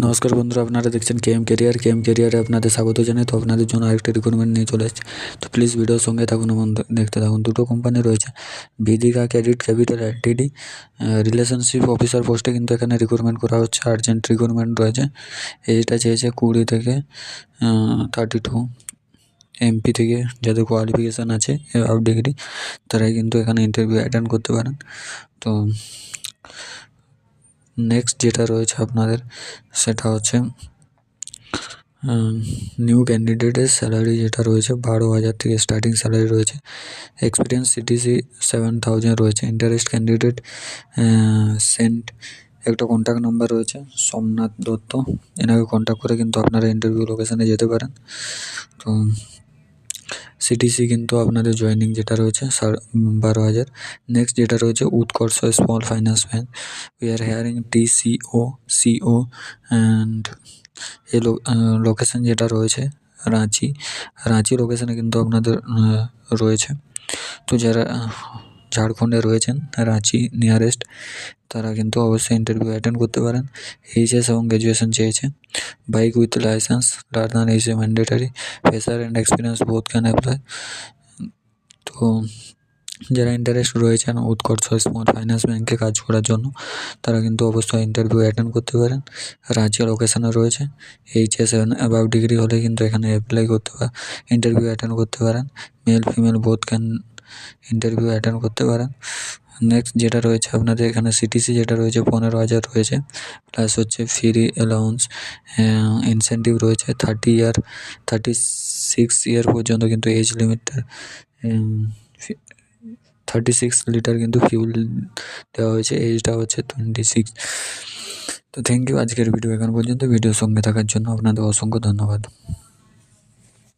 নমস্কার বন্ধুরা, আপনারা দেখছেন কেএম ক্যারিয়ারে আপনাদের স্বাগত জানাই। তো আপনাদের জন্য আরেকটা রিক্রুটমেন্ট নিয়ে চলে এসেছে। তো প্লিজ ভিডিওর সঙ্গে থাকুন এবং দেখতে থাকুন। দুটো কোম্পানি রয়েছে, Vidika credit capital LTD relationship officer পোস্টে কিন্তু এখানে রিক্রুটমেন্ট করা হচ্ছে। আর্জেন্ট রিক্রুটমেন্ট রয়েছে। এইটা চেয়েছে 20 থেকে 32 এমপি থেকে, যাদের কোয়ালিফিকেশান আছে অফ ডিগ্রি, তারাই কিন্তু এখানে ইন্টারভিউ অ্যাটেন্ড করতে পারেন। তো নেক্সট যেটা রয়েছে আপনাদের, সেটা হচ্ছে নিউ ক্যান্ডিডেটের স্যালারি যেটা রয়েছে 12,000 থেকে স্টার্টিং স্যালারি রয়েছে। এক্সপিরিয়েন্স সিটিসি 7,000 রয়েছে। ইন্টারেস্ট ক্যান্ডিডেট সেন্ট একটা কন্ট্যাক্ট নাম্বার রয়েছে, সোমনাথ দত্ত। এনাকে কন্ট্যাক্ট করে কিন্তু আপনারা ইন্টারভিউ লোকেশানে যেতে পারেন। তো সিটিসি কিন্তু আপনাদের জয়েনিং যেটা রয়েছে 12,000। নেক্সট যেটা রয়েছে Utkarsh small finance bank, we are hiring CO and এই লোকেশান যেটা রয়েছে রাঁচি লোকেশানে কিন্তু আপনাদের রয়েছে। তো যারা ঝাড়খণ্ডে রয়েছেন, রাঁচি নিয়ারেস্ট, তারা কিন্তু অবশ্যই ইন্টারভিউ অ্যাটেন্ড করতে পারেন। এইচএস এবং গ্র্যাজুয়েশন চেয়েছে। Bike with licence rather is a mandatory, fresher and experience both can apply. তো যারা ইন্টারেস্ট রয়েছেন উৎকর্ষ স্মল ফাইন্যান্স ব্যাঙ্কে কাজ করার জন্য, তারা কিন্তু অবশ্যই ইন্টারভিউ অ্যাটেন্ড করতে পারেন। রাঁচি লোকেশানে রয়েছে। এইচএস অ্যাবাভ ডিগ্রি হলে কিন্তু এখানে অ্যাপ্লাই করতে ইন্টারভিউ অ্যাটেন্ড করতে পারেন। Male female both can interview attend করতে পারেন। নেক্সট যেটা রয়েছে আপনাদের এখানে সিটিসি যেটা রয়েছে 15,000 রয়েছে, প্লাস হচ্ছে ফ্রি অ্যালাউন্স, ইনসেন্টিভ রয়েছে। 36 ইয়ার পর্যন্ত কিন্তু এজ লিমিটটা, 36 লিটার কিন্তু ফিউল দেওয়া হয়েছে। এজটা হচ্ছে 26। তো থ্যাংক ইউ, আজকের ভিডিও এখান পর্যন্ত। ভিডিওর সঙ্গে থাকার জন্য আপনাদের অসংখ্য ধন্যবাদ।